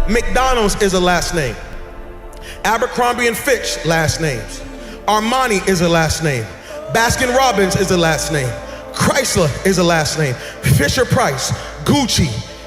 McDonald's is a last name. Abercrombie and Fitch, last names. Armani is a last name. Baskin Robbins is a last name. Chrysler is a last name. Fisher Price, Gucci,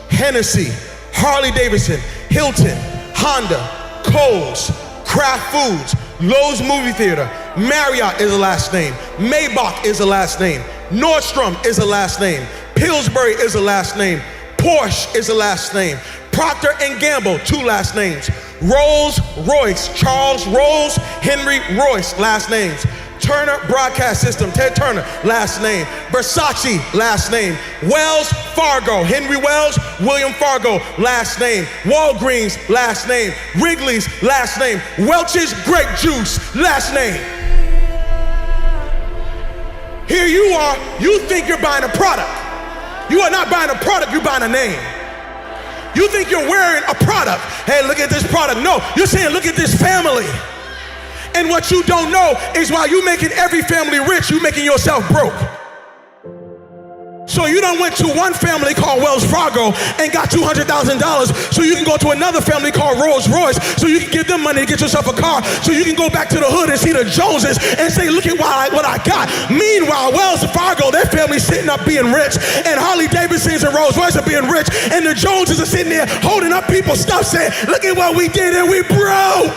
Hennessy, Harley Davidson, Hilton, Honda, Kohl's, Kraft Foods, Lowe's Movie Theater, Marriott is a last name. Maybach is a last name. Nordstrom is a last name. Pillsbury is a last name. Porsche is a last name. Procter & Gamble, 2 last names. Rolls Royce, Charles Rolls, Henry Royce, last names. Turner Broadcast System, Ted Turner, last name. Versace, last name. Wells Fargo, Henry Wells, William Fargo, last name. Walgreens, last name. Wrigley's, last name. Welch's Grape Juice, last name. Here you are, you think you're buying a product. You are not buying a product, you're buying a name. You think you're wearing a product. Hey, look at this product. No, you're saying, look at this family. And what you don't know is while you making every family rich, you making yourself broke. So you done went to one family called Wells Fargo and got $200,000 so you can go to another family called Rolls Royce so you can give them money to get yourself a car so you can go back to the hood and see the Joneses and say, look at what I got. Meanwhile, Wells Fargo, their family's sitting up being rich, and Harley Davidsons and Rolls Royce are being rich, and the Joneses are sitting there holding up people's stuff saying, look at what we did and we broke.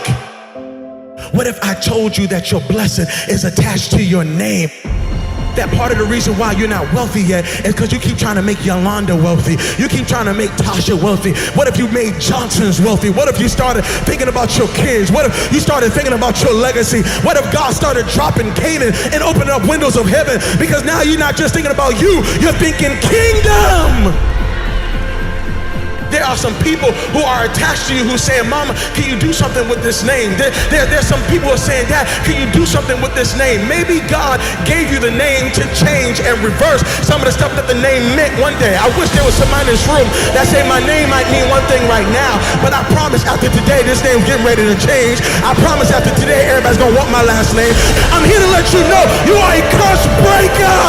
What if I told you that your blessing is attached to your name? That part of the reason why you're not wealthy yet is because you keep trying to make Yolanda wealthy. You keep trying to make Tasha wealthy. What if you made Johnson's wealthy? What if you started thinking about your kids? What if you started thinking about your legacy? What if God started dropping Canaan and opening up windows of heaven? Because now you're not just thinking about you, you're thinking kingdom. There are some people who are attached to you who saying, Mama, can you do something with this name? There's some people who are saying, Dad, can you do something with this name? Maybe God gave you the name to change and reverse some of the stuff that the name meant one day. I wish there was somebody in this room that said my name might mean one thing right now, but I promise after today, this name's getting ready to change. I promise after today, everybody's gonna want my last name. I'm here to let you know you are a curse breaker.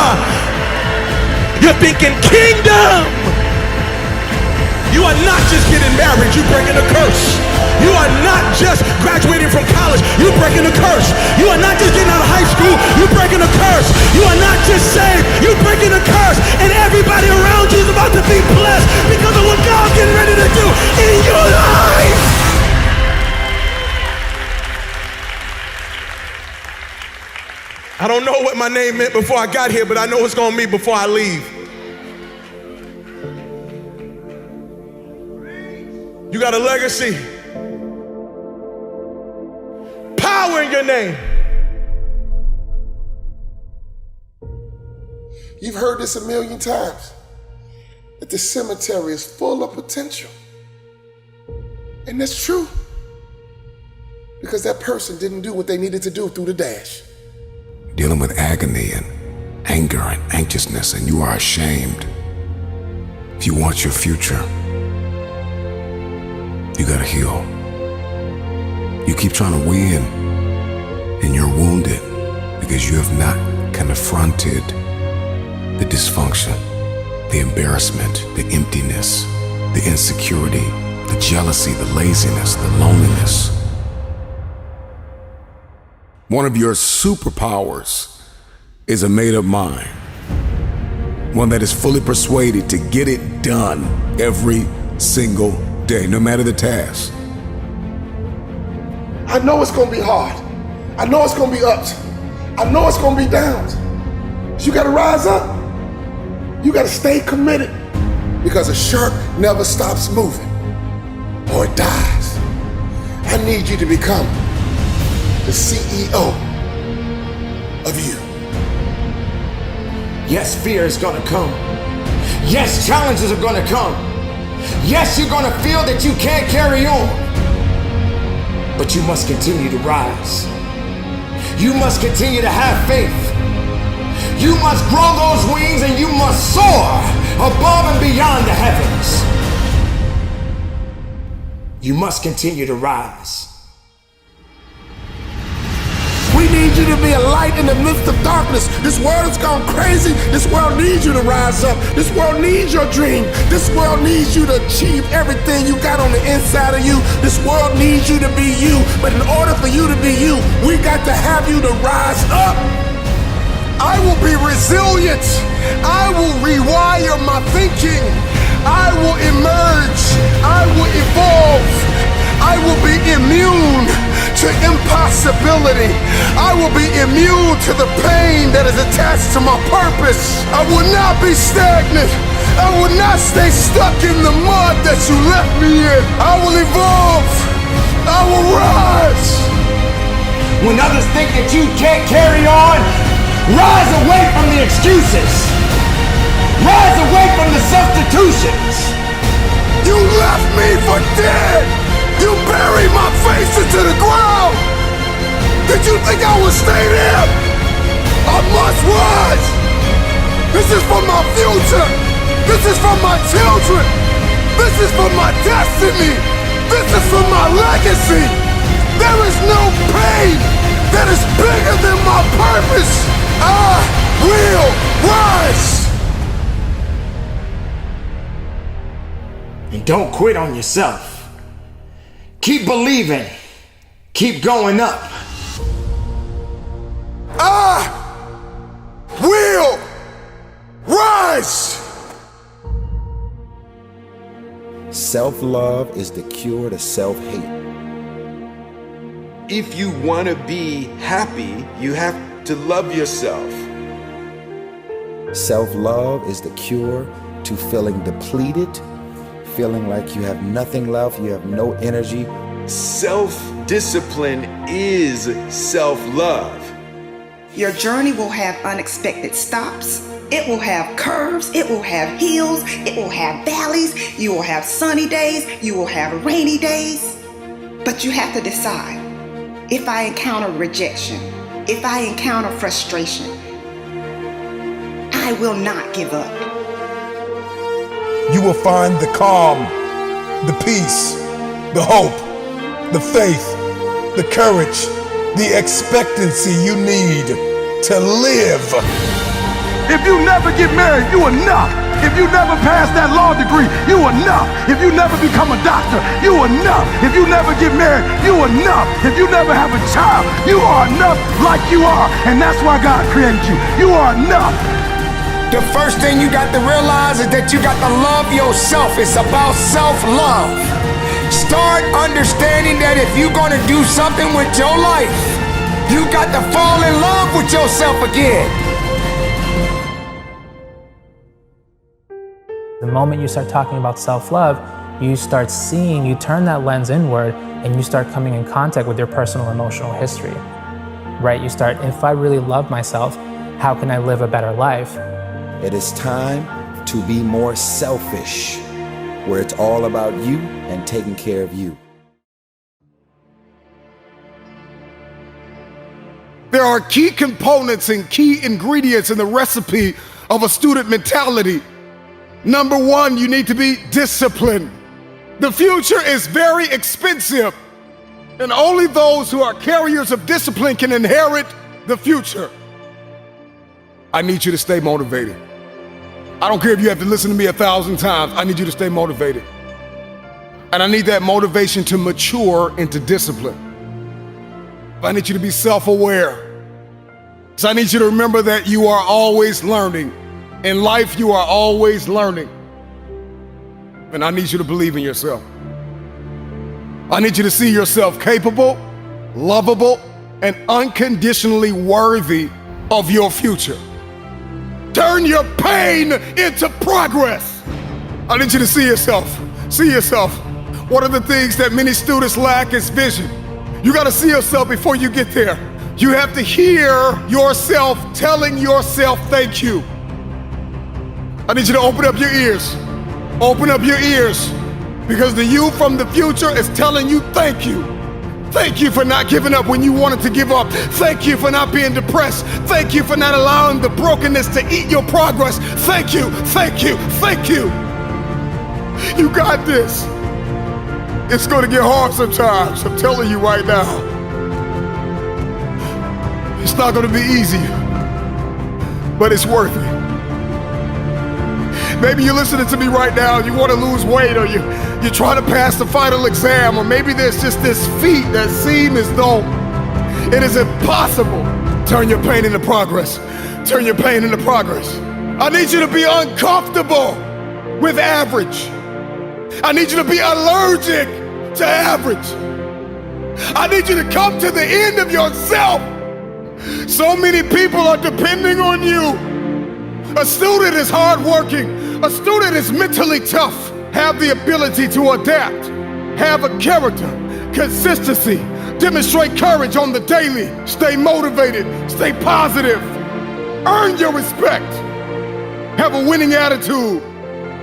You're thinking kingdom. You are not just getting married, you're breaking a curse. You are not just graduating from college, you're breaking a curse. You are not just getting out of high school, you're breaking a curse. You are not just saved, you're breaking a curse. And everybody around you is about to be blessed because of what God's getting ready to do in your life. I don't know what my name meant before I got here, but I know it's gonna mean before I leave. You got a legacy. Power in your name. You've heard this a million times, that the cemetery is full of potential. And that's true. Because that person didn't do what they needed to do through the dash. Dealing with agony and anger and anxiousness, and you are ashamed. If you want your future, you gotta heal. You keep trying to win, and you're wounded because you have not confronted the dysfunction, the embarrassment, the emptiness, the insecurity, the jealousy, the laziness, the loneliness. One of your superpowers is a made-up mind. One that is fully persuaded to get it done every single day, no matter the task. I know it's gonna be hard. I know it's gonna be ups. I know it's gonna be downs. So you gotta rise up. You gotta stay committed, because a shark never stops moving or it dies. I need you to become the CEO of you. Yes, fear is gonna come. Yes, challenges are gonna come. Yes, you're gonna feel that you can't carry on, but you must continue to rise. You must continue to have faith. You must grow those wings and you must soar above and beyond the heavens. You must continue to rise. We need need you to be a light in the midst of darkness. This world has gone crazy. This world needs you to rise up. This world needs your dream. This world needs you to achieve everything you got on the inside of you. This world needs you to be you. But in order for you to be you, we got to have you to rise up. I will be resilient. I will rewire my thinking. I will emerge. I will evolve. I will be immune to impossibility. I will be immune to the pain that is attached to my purpose. I will not be stagnant. I will not stay stuck in the mud that you left me in. I will evolve. I will rise. When others think that you can't carry on, rise away from the excuses. Rise away from the substitutions. You left me for dead. You buried my face into the ground. Did you think I would stay there? I must rise. This is for my future. This is for my children. This is for my destiny. This is for my legacy. There is no pain that is bigger than my purpose. I will rise. And don't quit on yourself. Keep believing. Keep going up. I will rise. Self-love is the cure to self-hate. If you want to be happy, you have to love yourself. Self-love is the cure to feeling depleted, feeling like you have nothing left, you have no energy. Self-discipline is self-love. Your journey will have unexpected stops. It will have curves. It will have hills. It will have valleys. You will have sunny days. You will have rainy days. But you have to decide. If I encounter rejection, if I encounter frustration, I will not give up. You will find the calm, the peace, the hope, the faith, the courage, the expectancy you need to live. If you never get married, you enough. If you never pass that law degree, you enough. If you never become a doctor, you enough. If you never get married, you enough. If you never have a child, you are enough like you are. And that's why God created you. You are enough. The first thing you got to realize is that you got to love yourself. It's about self-love. Start understanding that if you're going to do something with your life, you got to fall in love with yourself again. The moment you start talking about self-love, you start seeing, you turn that lens inward and you start coming in contact with your personal emotional history, right? You start, if I really love myself, how can I live a better life? It is time to be more selfish, where it's all about you and taking care of you. There are key components and key ingredients in the recipe of a student mentality. Number one, you need to be disciplined. The future is very expensive, and only those who are carriers of discipline can inherit the future. I need you to stay motivated. I don't care if you have to listen to me 1,000 times. I need you to stay motivated. And I need that motivation to mature into discipline. I need you to be self-aware. So I need you to remember that you are always learning. In life, you are always learning. And I need you to believe in yourself. I need you to see yourself capable, lovable, and unconditionally worthy of your future. Turn your pain into progress. I need you to see yourself. See yourself. One of the things that many students lack is vision. You got to see yourself before you get there. You have to hear yourself telling yourself thank you. I need you to open up your ears. Open up your ears, because the you from the future is telling you thank you. Thank you for not giving up when you wanted to give up. Thank you for not being depressed. Thank you for not allowing the brokenness to eat your progress. Thank you, thank you, thank you. You got this. It's gonna get hard sometimes, I'm telling you right now. It's not gonna be easy, but it's worth it. Maybe you're listening to me right now, you wanna lose weight, or you're trying to pass the final exam, or maybe there's just this feat that seems as though it is impossible. Turn your pain into progress. Turn your pain into progress. I need you to be uncomfortable with average. I need you to be allergic to average. I need you to come to the end of yourself. So many people are depending on you. A student is hardworking. A student is mentally tough. Have the ability to adapt. Have a character, consistency. Demonstrate courage on the daily. Stay motivated. Stay positive. Earn your respect. Have a winning attitude.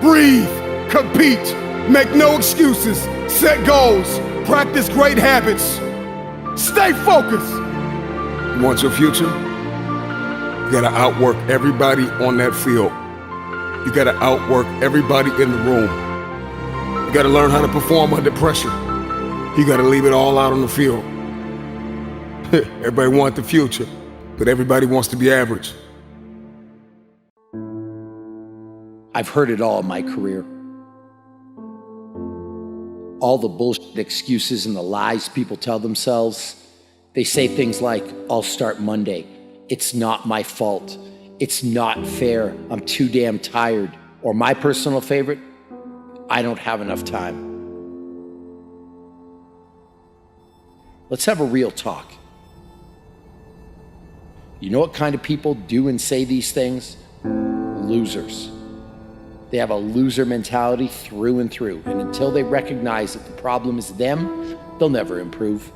Breathe. Compete. Make no excuses. Set goals. Practice great habits. Stay focused. You want your future? You gotta outwork everybody on that field. You gotta outwork everybody in the room. You gotta learn how to perform under pressure. You gotta leave it all out on the field. Everybody wants the future, but everybody wants to be average. I've heard it all in my career. All the bullshit excuses and the lies people tell themselves. They say things like, I'll start Monday. It's not my fault. It's not fair. I'm too damn tired. Or my personal favorite, I don't have enough time. Let's have a real talk. You know what kind of people do and say these things? Losers. They have a loser mentality through and through. And until they recognize that the problem is them, they'll never improve.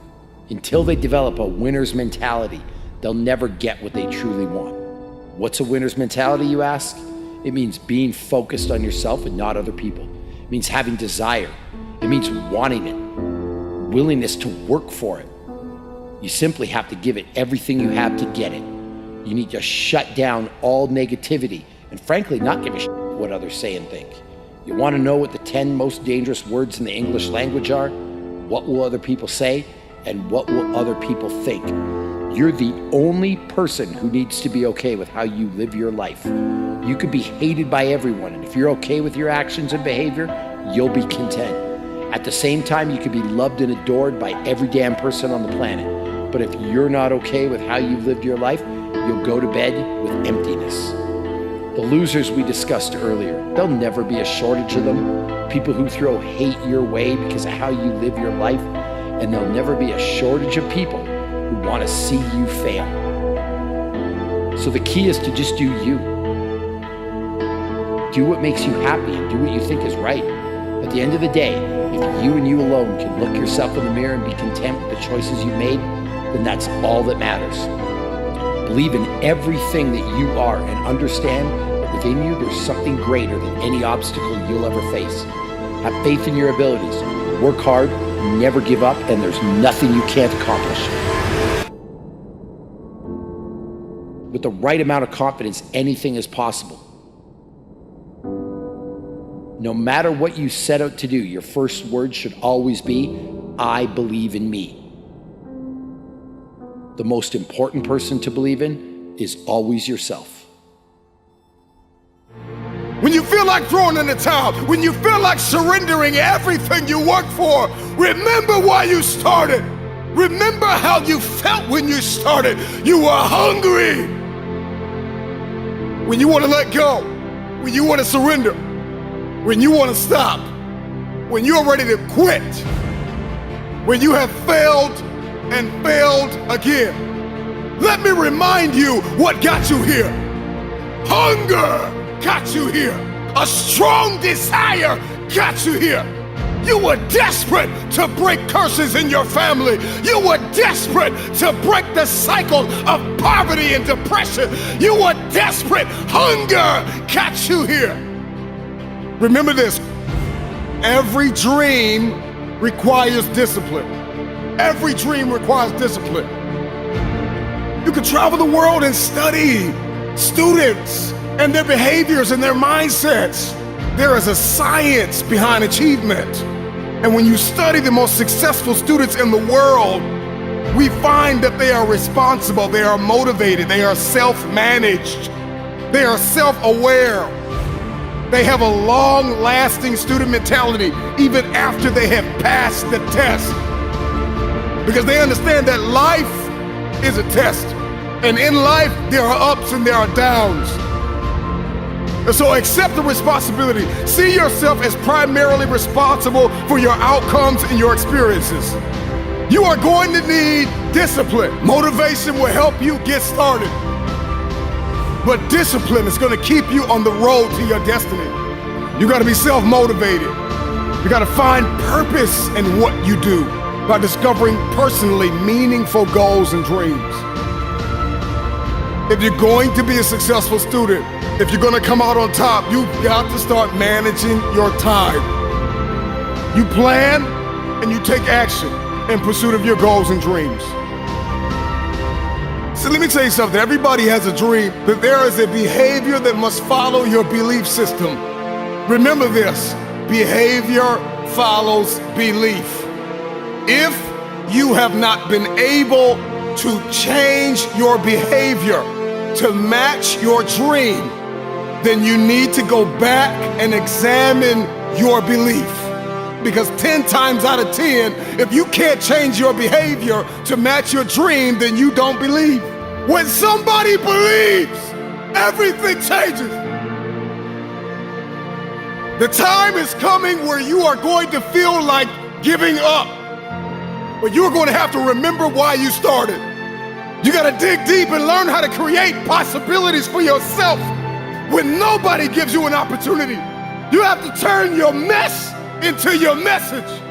Until they develop a winner's mentality, they'll never get what they truly want. What's a winner's mentality, you ask? It means being focused on yourself and not other people. It means having desire. It means wanting it, willingness to work for it. You simply have to give it everything you have to get it. You need to shut down all negativity and frankly, not give a shit what others say and think. You want to know what the 10 most dangerous words in the English language are? What will other people say? And what will other people think? You're the only person who needs to be okay with how you live your life. You could be hated by everyone, and if you're okay with your actions and behavior, you'll be content. At the same time, you could be loved and adored by every damn person on the planet. But if you're not okay with how you've lived your life, you'll go to bed with emptiness. The losers we discussed earlier, there'll never be a shortage of them. People who throw hate your way because of how you live your life, and there'll never be a shortage of people who want to see you fail. So the key is to just do you. Do what makes you happy and do what you think is right. At the end of the day, if you and you alone can look yourself in the mirror and be content with the choices you made, then that's all that matters. Believe in everything that you are and understand that within you there's something greater than any obstacle you'll ever face. Have faith in your abilities. Work hard, never give up, and there's nothing you can't accomplish. With the right amount of confidence, anything is possible. No matter what you set out to do, your first word should always be, I believe in me. The most important person to believe in is always yourself. When you feel like throwing in the towel, when you feel like surrendering everything you worked for, remember why you started. Remember how you felt when you started. You were hungry. When you want to let go, when you want to surrender, when you want to stop, when you're ready to quit, when you have failed and failed again. Let me remind you what got you here. Hunger got you here. A strong desire got you here. You were desperate to break curses in your family. You were desperate to break the cycle of poverty and depression. You were desperate. Hunger got you here. Remember this. Every dream requires discipline. Every dream requires discipline. You can travel the world and study students and their behaviors and their mindsets. There is a science behind achievement. And when you study the most successful students in the world, we find that they are responsible, they are motivated, they are self-managed, they are self-aware. They have a long-lasting student mentality even after they have passed the test. Because they understand that life is a test. And in life, there are ups and there are downs. And so accept the responsibility. See yourself as primarily responsible for your outcomes and your experiences. You are going to need discipline. Motivation will help you get started. But discipline is going to keep you on the road to your destiny. You got to be self-motivated. You got to find purpose in what you do by discovering personally meaningful goals and dreams. If you're going to be a successful student, if you're going to come out on top, you've got to start managing your time. You plan and you take action in pursuit of your goals and dreams. So let me tell you something. Everybody has a dream, but there is a behavior that must follow your belief system. Remember this, behavior follows belief. If you have not been able to change your behavior to match your dream, then you need to go back and examine your belief. Because 10 times out of 10, if you can't change your behavior to match your dream, then you don't believe. When somebody believes, everything changes. The time is coming where you are going to feel like giving up. But you're going to have to remember why you started. You got to dig deep and learn how to create possibilities for yourself when nobody gives you an opportunity. You have to turn your mess into your message.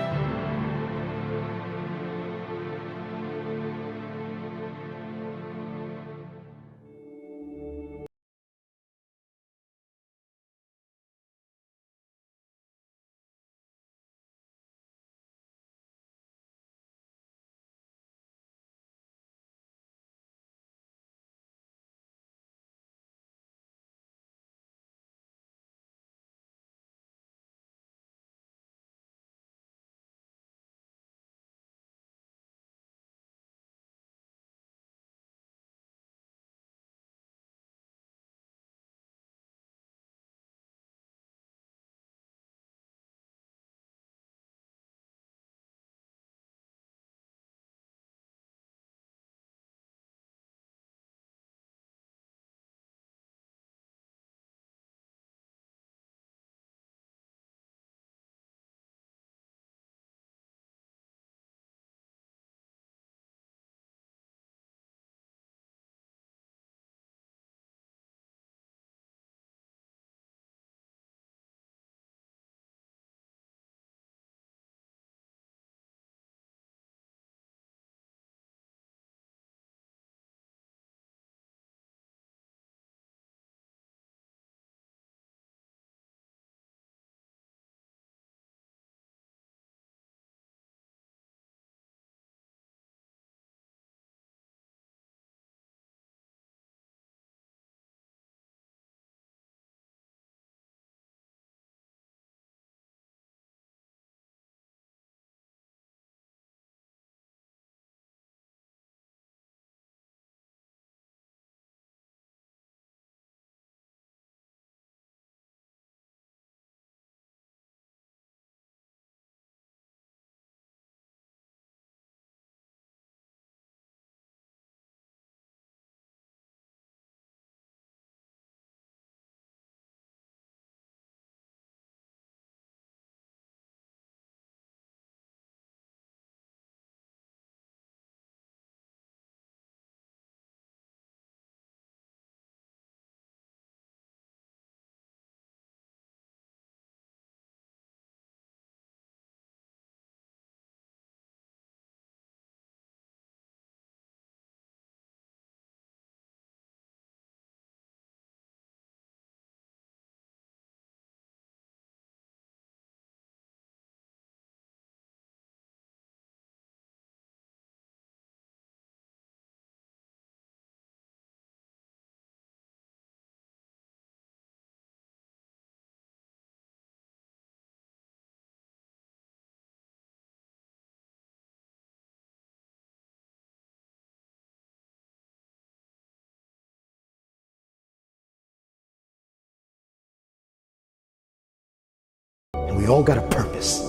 We all got a purpose.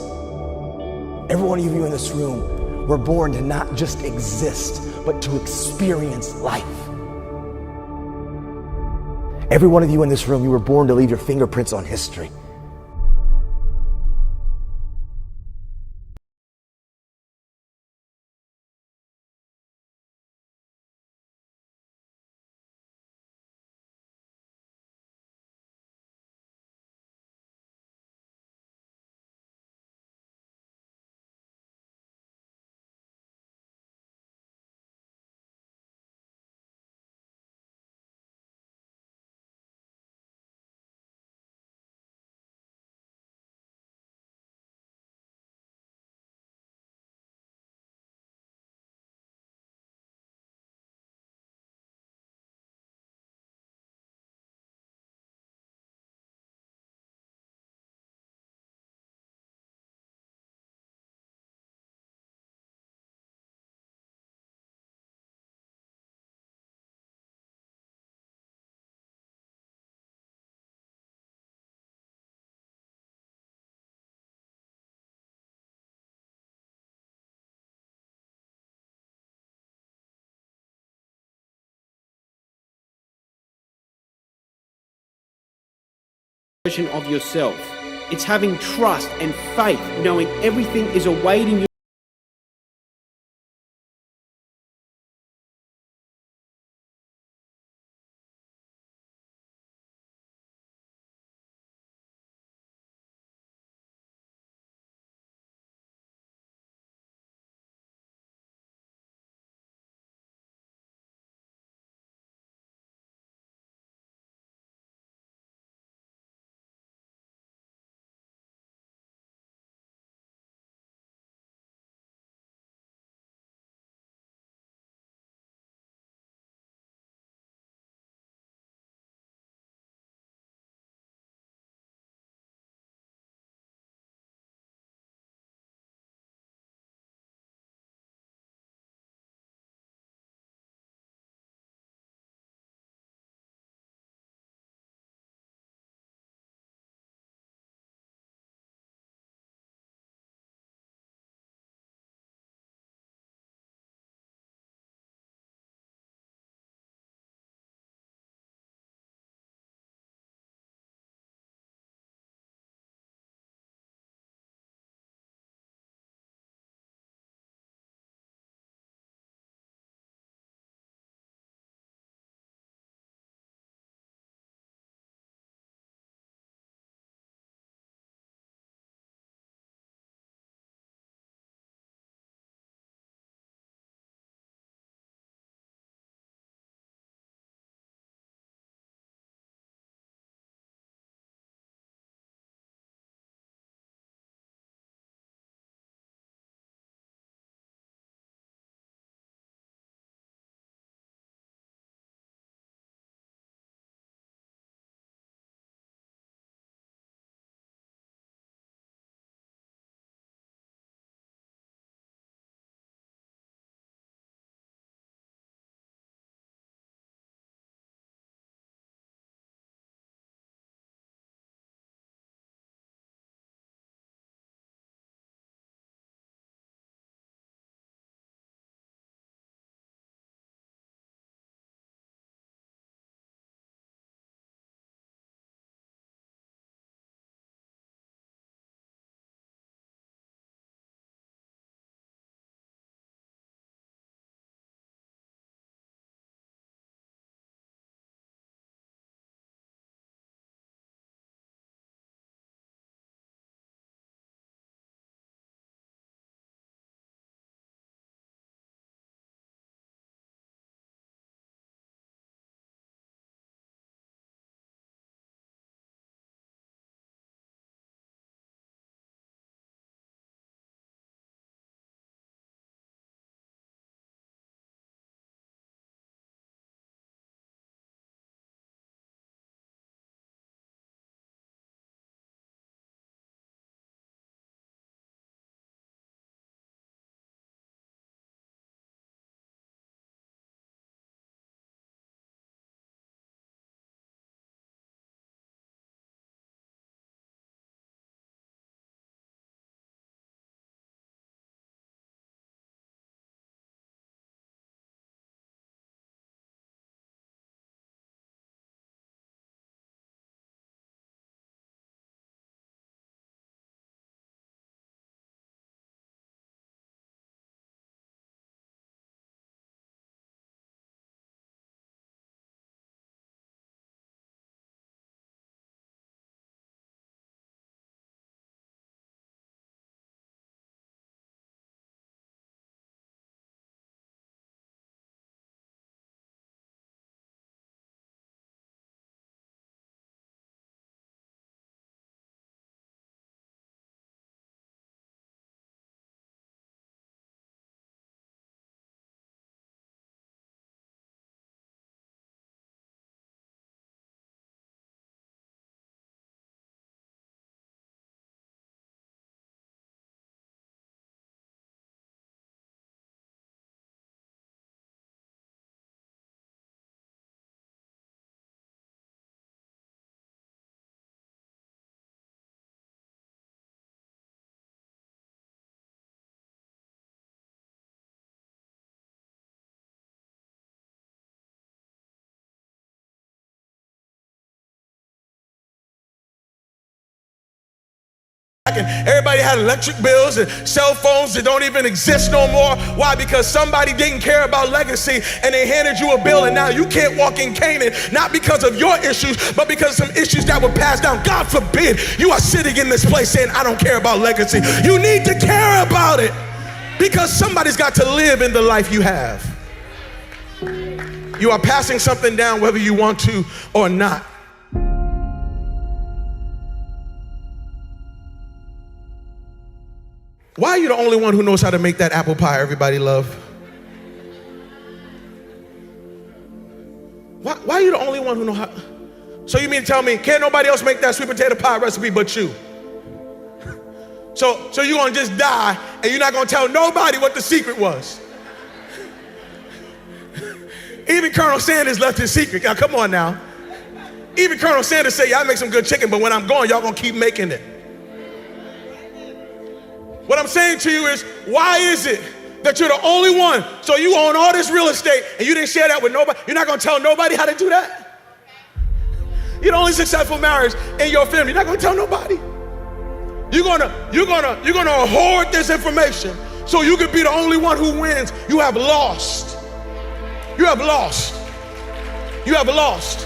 Every one of you in this room were born to not just exist, but to experience life. Every one of you in this room, you were born to leave your fingerprints on history. Version of yourself. It's having trust and faith, knowing everything is awaiting you. and everybody had electric bills and cell phones that don't even exist no more. Why? Because somebody didn't care about legacy and they handed you a bill, and now you can't walk in Canaan, not because of your issues, but because of some issues that were passed down. God forbid you are sitting in this place saying, I don't care about legacy. You need to care about it, because somebody's got to live in the life you have. You are passing something down whether you want to or not. Why are you the only one who knows how to make that apple pie everybody love? Why are you the only one who knows how? So you mean to tell me can't nobody else make that sweet potato pie recipe but you? So you're gonna just die and you're not gonna tell nobody what the secret was? Even Colonel Sanders left his secret. Now come on now. Even Colonel Sanders said, y'all make some good chicken, but when I'm gone, y'all gonna keep making it. What I'm saying to you is, why is it that you're the only one? So you own all this real estate and you didn't share that with nobody. You're not gonna tell nobody how to do that? You're the only successful marriage in your family. You're not gonna tell nobody. You're gonna hoard this information so you can be the only one who wins. You have lost. You have lost. You have lost.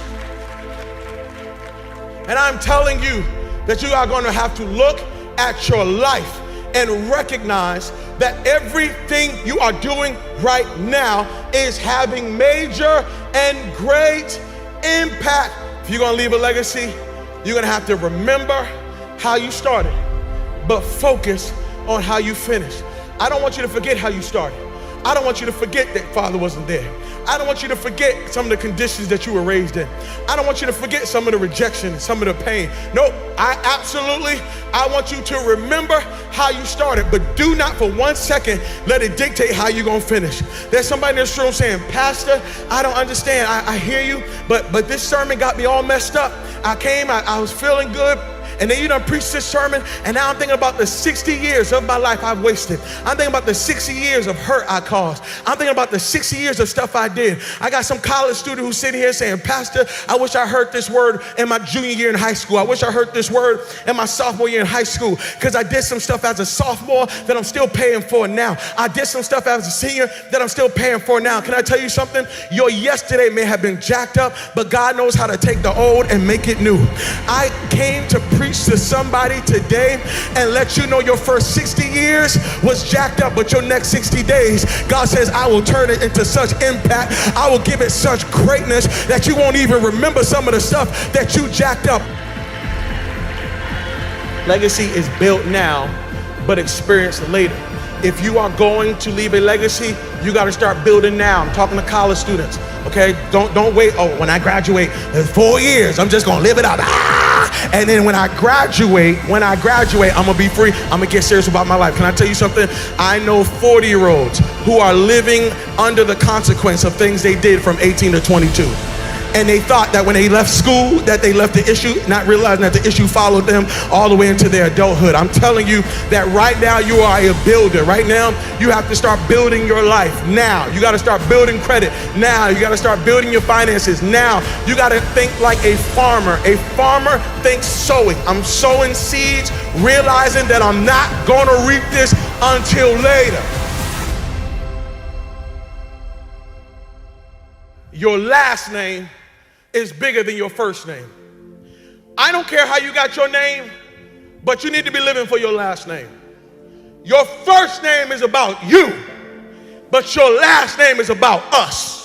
And I'm telling you that you are gonna have to look at your life and recognize that everything you are doing right now is having major and great impact. If you're gonna leave a legacy, you're gonna have to remember how you started, but focus on how you finished. I don't want you to forget how you started. I don't want you to forget that Father wasn't there. I don't want you to forget some of the conditions that you were raised in. I don't want you to forget some of the rejection, some of the pain. No, I want you to remember how you started, but do not for 1 second let it dictate how you're gonna finish. There's somebody in this room saying, Pastor, I don't understand. I hear you, but this sermon got me all messed up. I was feeling good. And then you done preached this sermon, and now I'm thinking about the 60 years of my life I've wasted. I'm thinking about the 60 years of hurt I caused. I'm thinking about the 60 years of stuff I did. I got some college student who's sitting here saying, Pastor, I wish I heard this word in my junior year in high school. I wish I heard this word in my sophomore year in high school, because I did some stuff as a sophomore that I'm still paying for now. I did some stuff as a senior that I'm still paying for now. Can I tell you something? Your yesterday may have been jacked up, but God knows how to take the old and make it new. I came to preach to somebody today and let you know your first 60 years was jacked up, but your next 60 days, God says, I will turn it into such impact. I will give it such greatness that you won't even remember some of the stuff that you jacked up. Legacy is built now, but experienced later. If you are going to leave a legacy, you got to start building now. I'm talking to college students, okay? Don't wait. Oh, when I graduate, there's 4 years. I'm just gonna live it up. And then when I graduate, I'm gonna be free. I'm gonna get serious about my life. Can I tell you something? I know 40-year-olds who are living under the consequence of things they did from 18 to 22. And they thought that when they left school, that they left the issue, not realizing that the issue followed them all the way into their adulthood. I'm telling you that right now you are a builder. Right now, you have to start building your life now. You got to start building credit now. You got to start building your finances now. You got to think like a farmer. A farmer thinks sowing. I'm sowing seeds, realizing that I'm not going to reap this until later. Your last name is bigger than your first name. I don't care how you got your name, but you need to be living for your last name. Your first name is about you, but your last name is about us.